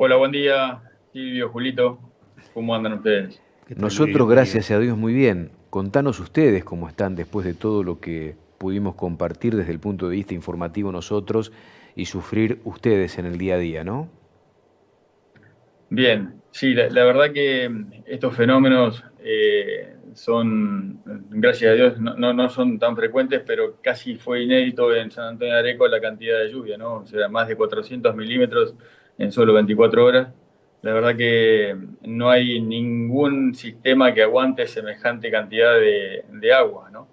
Hola, buen día, Silvio, Julito. ¿Cómo andan ustedes? ¿Qué tal, Luis? Nosotros, Buen día. gracias a Dios, muy bien. Contanos ustedes cómo están después de todo lo que pudimos compartir desde el punto de vista informativo nosotros y sufrir ustedes en el día a día, ¿no? Bien, sí, la verdad que estos fenómenos son, gracias a Dios, no son tan frecuentes, pero casi fue inédito en San Antonio de Areco la cantidad de lluvia, ¿no? O sea, más de 400 milímetros en solo 24 horas. La verdad que no hay ningún sistema que aguante semejante cantidad de agua, ¿no?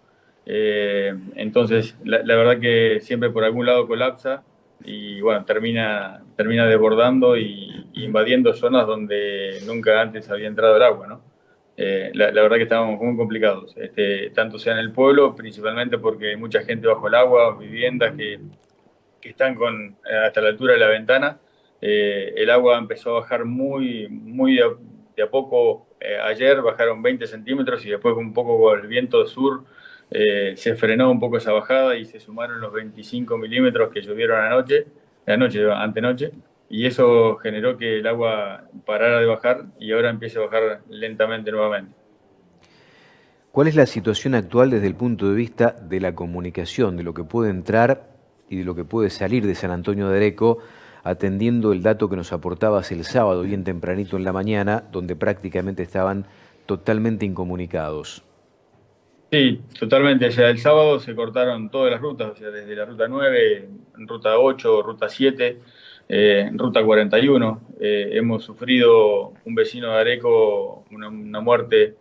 Entonces, la verdad que siempre por algún lado colapsa y bueno, termina desbordando y invadiendo zonas donde nunca antes había entrado el agua, ¿no? La verdad que estábamos muy complicados, tanto sea en el pueblo, principalmente porque hay mucha gente bajo el agua, viviendas que están hasta la altura de la ventana. El agua empezó a bajar muy de a poco. Ayer bajaron 20 centímetros y después un poco con el viento del sur se frenó un poco esa bajada y se sumaron los 25 milímetros que llovieron antenoche, y eso generó que el agua parara de bajar y ahora empiece a bajar lentamente nuevamente. ¿Cuál es la situación actual desde el punto de vista de la comunicación, de lo que puede entrar y de lo que puede salir de San Antonio de Areco, atendiendo el dato que nos aportabas el sábado, bien tempranito en la mañana, donde prácticamente estaban totalmente incomunicados? Sí, totalmente. O sea, el sábado se cortaron todas las rutas, o sea, desde la ruta 9, ruta 8, ruta 7, ruta 41. Hemos sufrido un vecino de Areco, una muerte.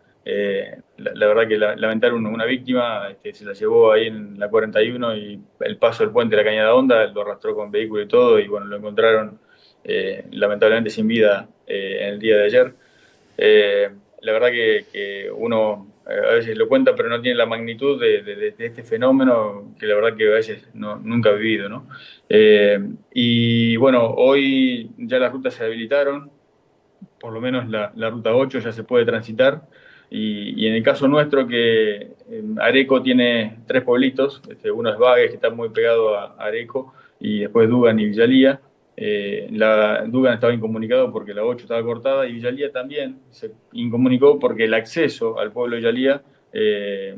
La verdad que lamentaron una víctima, se la llevó ahí en la 41 y el paso del puente de la Cañada Honda lo arrastró con vehículo y todo, y bueno, lo encontraron lamentablemente sin vida en el día de ayer. La verdad que uno a veces lo cuenta, pero no tiene la magnitud de este fenómeno que la verdad que a veces nunca ha vivido, ¿no? Y bueno, hoy ya las rutas se habilitaron, por lo menos la ruta 8 ya se puede transitar. Y en el caso nuestro, que Areco tiene tres pueblitos, uno es Bagues, que está muy pegado a Areco, y después Dugan y Villalía. La Dugan estaba incomunicado porque la 8 estaba cortada, y Villalía también se incomunicó porque el acceso al pueblo de Villalía, eh,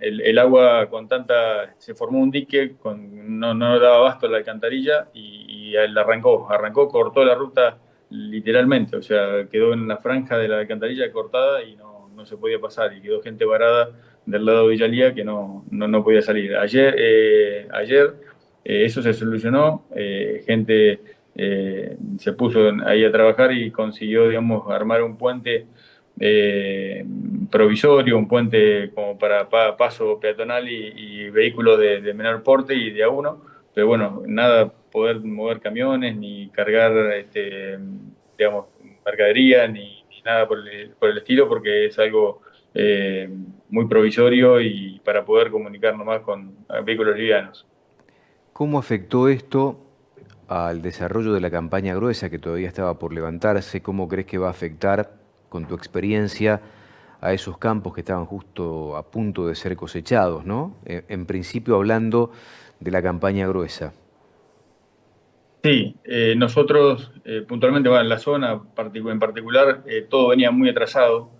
el agua con tanta, se formó un dique, no daba abasto a la alcantarilla y él arrancó, cortó la ruta literalmente. O sea, quedó en la franja de la alcantarilla cortada y no se podía pasar, y quedó gente varada del lado de Villalía que no podía salir. Ayer eso se solucionó, gente se puso ahí a trabajar y consiguió, digamos, armar un puente eh, provisorio, un puente como para paso peatonal y vehículos de menor porte y de a uno, pero bueno, nada poder mover camiones ni cargar, digamos, mercadería ni nada por el estilo, porque es algo eh, muy provisorio y para poder comunicar nomás con vehículos livianos. ¿Cómo afectó esto al desarrollo de la campaña gruesa que todavía estaba por levantarse? ¿Cómo crees que va a afectar, con tu experiencia, a esos campos que estaban justo a punto de ser cosechados, ¿no? En principio hablando de la campaña gruesa. Sí, nosotros puntualmente, bueno, en la zona en particular, todo venía muy atrasado.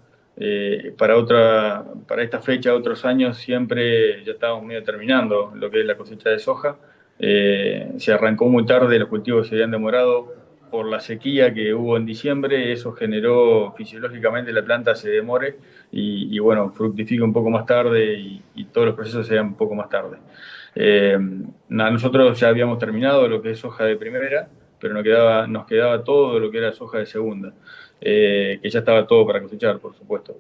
Para esta fecha, otros años, siempre ya estábamos medio terminando lo que es la cosecha de soja. Se arrancó muy tarde, los cultivos se habían demorado por la sequía que hubo en diciembre. Eso generó fisiológicamente la planta se demore bueno, fructifica un poco más tarde y todos los procesos se dan un poco más tarde. Eh, Nosotros ya habíamos terminado lo que es soja de primera, pero nos quedaba todo lo que era soja de segunda, que ya estaba todo para cosechar, por supuesto.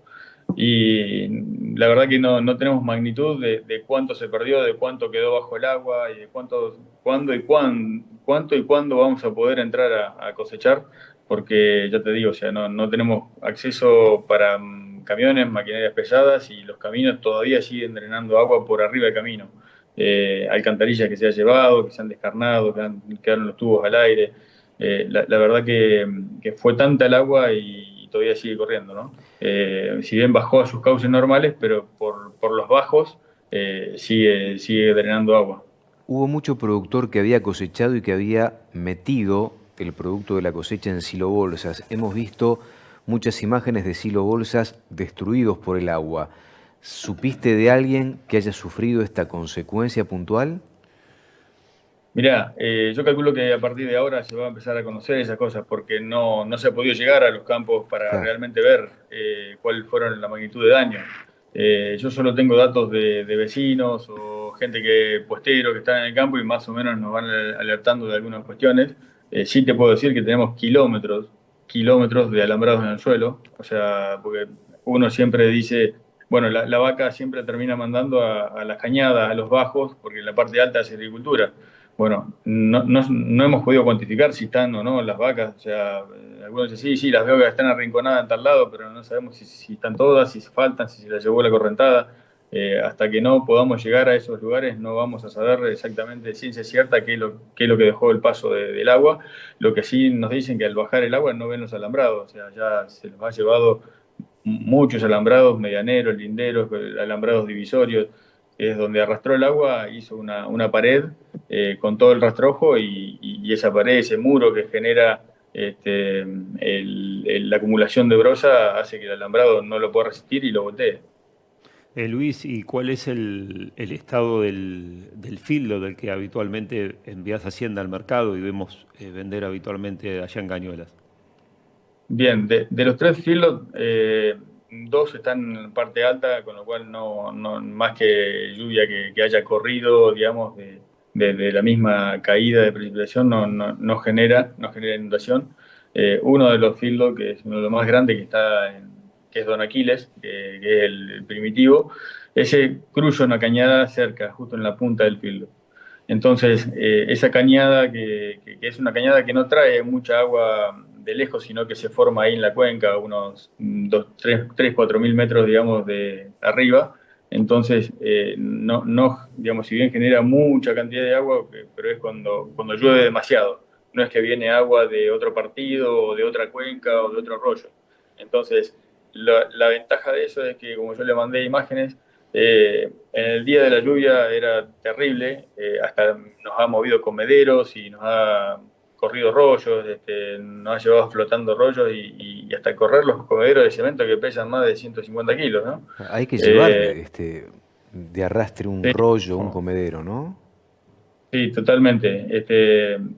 Y la verdad que no tenemos magnitud de cuánto se perdió, de cuánto quedó bajo el agua y de cuánto y cuándo vamos a poder entrar a cosechar, porque ya te digo, o sea, no tenemos acceso para camiones, maquinarias pesadas, y los caminos todavía siguen drenando agua por arriba del camino. Alcantarillas que se ha llevado, que se han descarnado, quedaron los tubos al aire. La verdad que fue tanta el agua y todavía sigue corriendo, ¿no? Si bien bajó a sus cauces normales, pero por los bajos sigue drenando agua. Hubo mucho productor que había cosechado y que había metido el producto de la cosecha en silobolsas. Hemos visto muchas imágenes de silobolsas destruidos por el agua. ¿Supiste de alguien que haya sufrido esta consecuencia puntual? Mirá, yo calculo que a partir de ahora se va a empezar a conocer esas cosas porque no se ha podido llegar a los campos para Claro. realmente ver cuál fueron la magnitud de daño. Yo solo tengo datos de vecinos o gente puestero que están en el campo y más o menos nos van alertando de algunas cuestiones. Sí te puedo decir que tenemos kilómetros de alambrados en el suelo, o sea, porque uno siempre dice, bueno, la vaca siempre termina mandando a las cañadas, a los bajos, porque en la parte alta hace agricultura. Bueno, no hemos podido cuantificar si están o no las vacas. O sea, algunos dicen, sí, las veo que están arrinconadas en tal lado, pero no sabemos si están todas, si faltan, si se las llevó la correntada. Hasta que no podamos llegar a esos lugares, no vamos a saber exactamente de ciencia cierta qué es lo que dejó el paso del agua. Lo que sí nos dicen que al bajar el agua no ven los alambrados. O sea, ya se los ha llevado muchos alambrados medianeros, linderos, alambrados divisorios, es donde arrastró el agua, hizo una pared con todo el rastrojo y esa pared, ese muro que genera la acumulación de brosa hace que el alambrado no lo pueda resistir y lo voltee. Luis, ¿y cuál es el estado del fildo del que habitualmente envías Hacienda al mercado y vemos vender habitualmente allá en Cañuelas? Bien, de los tres filos, dos están en parte alta, con lo cual más que lluvia que haya corrido, digamos, de la misma caída de precipitación, no genera inundación. Uno de los fieldos, que es uno de los más grandes, que es Don Aquiles, que es el primitivo, ese cruza una cañada cerca, justo en la punta del fieldo. Entonces, esa cañada, que es una cañada que no trae mucha agua de lejos, sino que se forma ahí en la cuenca, unos 4 mil metros, digamos, de arriba. Entonces, digamos, si bien genera mucha cantidad de agua, pero es cuando llueve demasiado. No es que viene agua de otro partido, o de otra cuenca, o de otro arroyo. Entonces, la ventaja de eso es que, como yo le mandé imágenes, en el día de la lluvia era terrible, hasta nos ha movido comederos y nos ha corrido rollos, nos ha llevado flotando rollos y hasta correr los comederos de cemento que pesan más de 150 kilos, ¿no? Hay que llevar Eh, de arrastre un sí, rollo, un comedero, ¿no? sí, totalmente.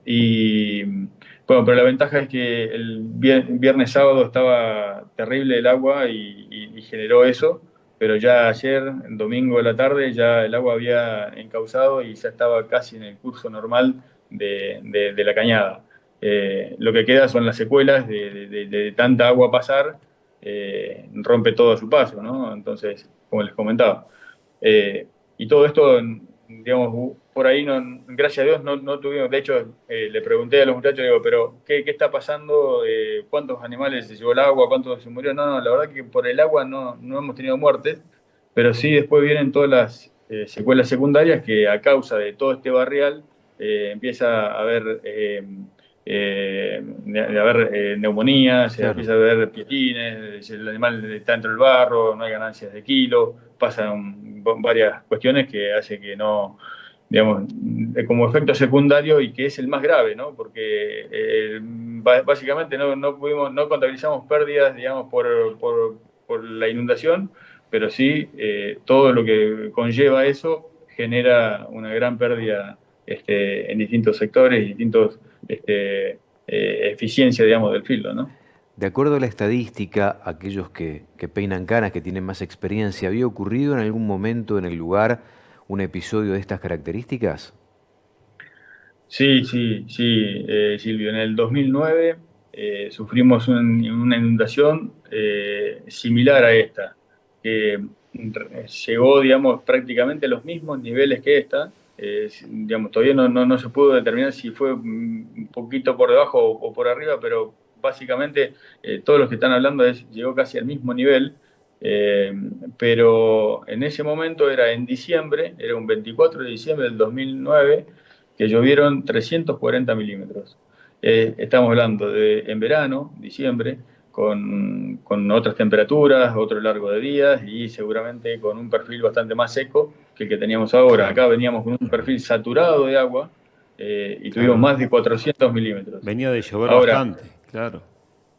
Y bueno, pero la ventaja es que el viernes sábado estaba terrible el agua y generó eso, pero ya ayer, el domingo de la tarde, ya el agua había encauzado y ya estaba casi en el curso normal de la cañada. Lo que queda son las secuelas de tanta agua pasar, rompe todo a su paso, ¿no? Entonces, como les comentaba. Y todo esto, digamos, por ahí, gracias a Dios, no tuvimos. De hecho, le pregunté a los muchachos, digo, pero ¿qué está pasando? ¿Cuántos animales se llevó el agua? ¿Cuántos se murieron? No, la verdad que por el agua no hemos tenido muertes, pero sí después vienen todas las secuelas secundarias que a causa de todo este barrial empieza a haber. De haber neumonía, se Claro. empieza a ver pietines, el animal está dentro del barro, no hay ganancias de kilo, pasan varias cuestiones que hace que no, digamos, como efecto secundario y que es el más grave, ¿no? Porque básicamente no contabilizamos pérdidas, digamos, por la inundación, pero sí todo lo que conlleva eso genera una gran pérdida en distintos sectores, distintos eficiencia, digamos, del fildo, ¿no? De acuerdo a la estadística, aquellos que peinan canas, que tienen más experiencia, ¿había ocurrido en algún momento en el lugar un episodio de estas características? Sí, sí, sí, Silvio. En el 2009 sufrimos una inundación similar a esta, que llegó, digamos, prácticamente a los mismos niveles que esta. Digamos, todavía no se pudo determinar si fue un poquito por debajo o por arriba, pero básicamente todos los que están hablando llegó casi al mismo nivel. Eh, pero en ese momento era en diciembre, era un 24 de diciembre del 2009 que llovieron 340 milímetros. Estamos hablando de en verano, diciembre, con otras temperaturas, otro largo de días y seguramente con un perfil bastante más seco que el que teníamos ahora. Claro. Acá veníamos con un perfil saturado de agua, y tuvimos Claro. más de 400 milímetros. Venía de llover Ahora, bastante, claro.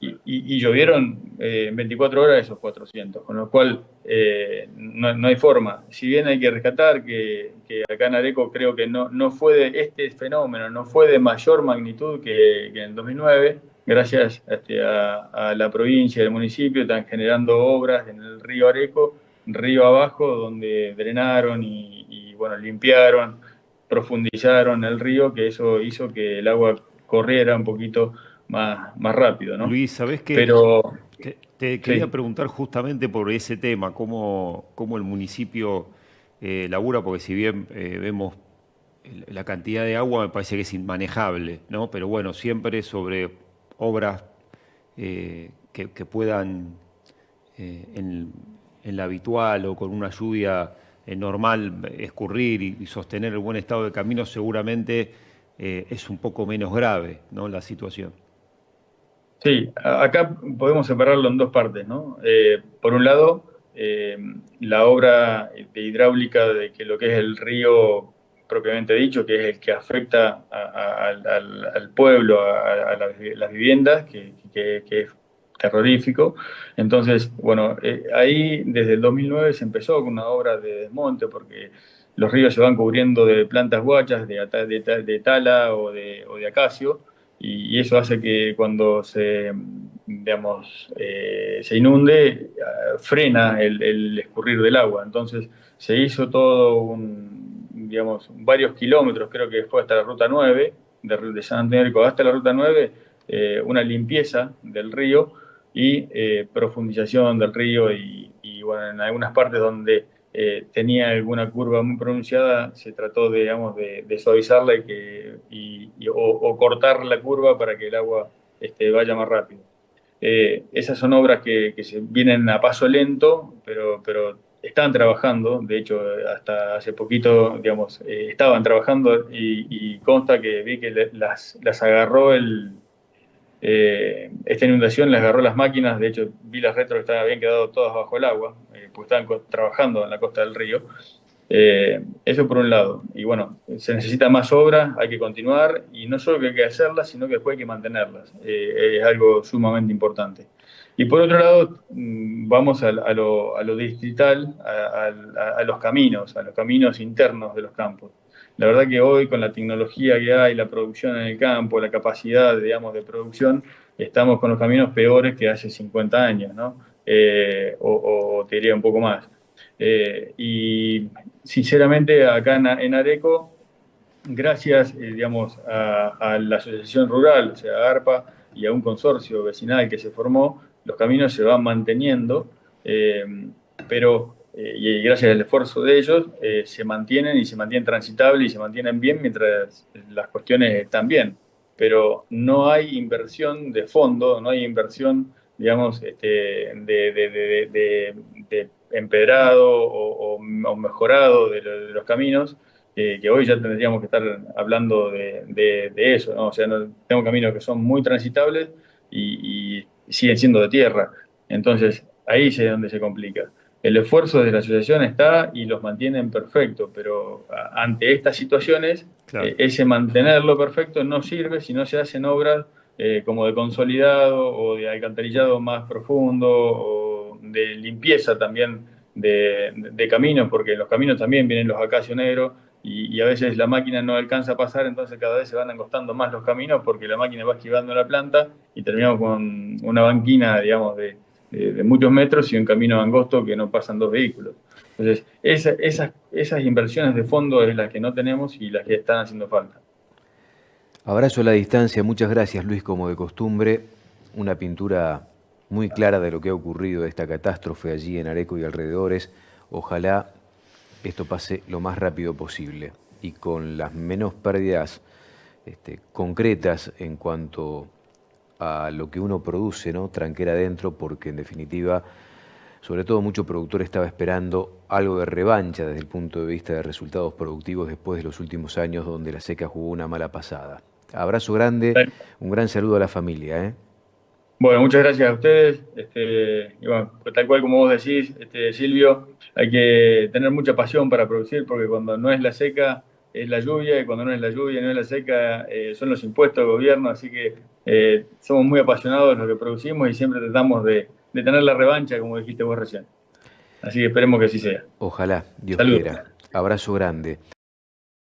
y llovieron en 24 horas esos 400, con lo cual no hay forma. Si bien hay que rescatar que acá en Areco creo que no fue este fenómeno, no fue de mayor magnitud que en el 2009, gracias a la provincia y el municipio están generando obras en el río Areco, río abajo, donde drenaron bueno, limpiaron, profundizaron el río, que eso hizo que el agua corriera un poquito más rápido, ¿no? Luis, ¿sabés qué? Pero Te quería sí, preguntar justamente por ese tema, cómo el municipio labura, porque si bien vemos la cantidad de agua, me parece que es inmanejable, ¿no? Pero bueno, siempre sobre obras que puedan en la habitual o con una lluvia normal escurrir y sostener el buen estado de camino, seguramente es un poco menos grave, ¿no? La situación. sí, acá podemos separarlo en dos partes, ¿no? Por un lado, la obra de hidráulica de que lo que es el río propiamente dicho, que es el que afecta al pueblo, las viviendas, que es terrorífico. Entonces, bueno, ahí desde el 2009 se empezó con una obra de desmonte porque los ríos se van cubriendo de plantas guachas, de tala o de acacio, y eso hace que cuando digamos, se inunde, frena el escurrir del agua. Entonces se hizo todo digamos, varios kilómetros, creo que fue hasta la ruta 9, de San Antonio de Areco hasta la ruta 9, una limpieza del río y profundización del río bueno, en algunas partes donde tenía alguna curva muy pronunciada, se trató digamos, de suavizarla o cortar la curva para que el agua vaya más rápido. Esas son obras que se vienen a paso lento, pero están trabajando. De hecho, hasta hace poquito, digamos, estaban trabajando y consta que vi que las agarró esta inundación, les agarró las máquinas. De hecho, vi las retros que habían quedado todas bajo el agua, porque estaban trabajando en la costa del río. Eso por un lado. Y bueno, se necesita más obras, hay que continuar, y no solo que hay que hacerlas, sino que después hay que mantenerlas. Es algo sumamente importante. Y por otro lado, vamos a lo distrital, a los caminos internos de los campos. La verdad que hoy, con la tecnología que hay, la producción en el campo, la capacidad, digamos, de producción, estamos con los caminos peores que hace 50 años, ¿no? O te diría un poco más. Y sinceramente, acá en Areco, gracias, digamos, a la asociación rural, o sea, a ARPA, y a un consorcio vecinal que se formó, los caminos se van manteniendo, eh, y gracias al esfuerzo de ellos, se mantienen y se mantienen transitables y se mantienen bien mientras las cuestiones están bien. Pero no hay inversión de fondo, no hay inversión, digamos, de empedrado o mejorado de los caminos, que hoy ya tendríamos que estar hablando de eso, ¿no? O sea, tengo caminos que son muy transitables y siguen siendo de tierra. Entonces, ahí es donde se complica. El esfuerzo de la asociación está y los mantienen perfecto, pero ante estas situaciones, Claro. ese mantenerlo perfecto no sirve si no se hacen obras como de consolidado o de alcantarillado más profundo o de limpieza también de caminos, porque en los caminos también vienen los acacios negros y a veces la máquina no alcanza a pasar, entonces cada vez se van angostando más los caminos porque la máquina va esquivando la planta y terminamos con una banquina, digamos, de muchos metros y un camino angosto que no pasan dos vehículos. Entonces, esas inversiones de fondo es las que no tenemos y las que están haciendo falta. Abrazo a la distancia, muchas gracias Luis, como de costumbre, una pintura muy clara de lo que ha ocurrido, esta catástrofe allí en Areco y alrededores. Ojalá esto pase lo más rápido posible y con las menos pérdidas concretas en cuanto a lo que uno produce, ¿no? Tranquera adentro, porque en definitiva, sobre todo mucho productor estaba esperando algo de revancha desde el punto de vista de resultados productivos después de los últimos años donde la seca jugó una mala pasada. Abrazo grande, un gran saludo a la familia, ¿eh? Bueno, muchas gracias a ustedes. Y bueno, pues tal cual como vos decís, Silvio, hay que tener mucha pasión para producir porque cuando no es la seca, es la lluvia, y cuando no es la lluvia, no es la seca, son los impuestos del gobierno, así que somos muy apasionados de lo que producimos y siempre tratamos de tener la revancha, como dijiste vos recién. Así que esperemos que así sea. Ojalá, Dios Saludos. quiera. Abrazo grande.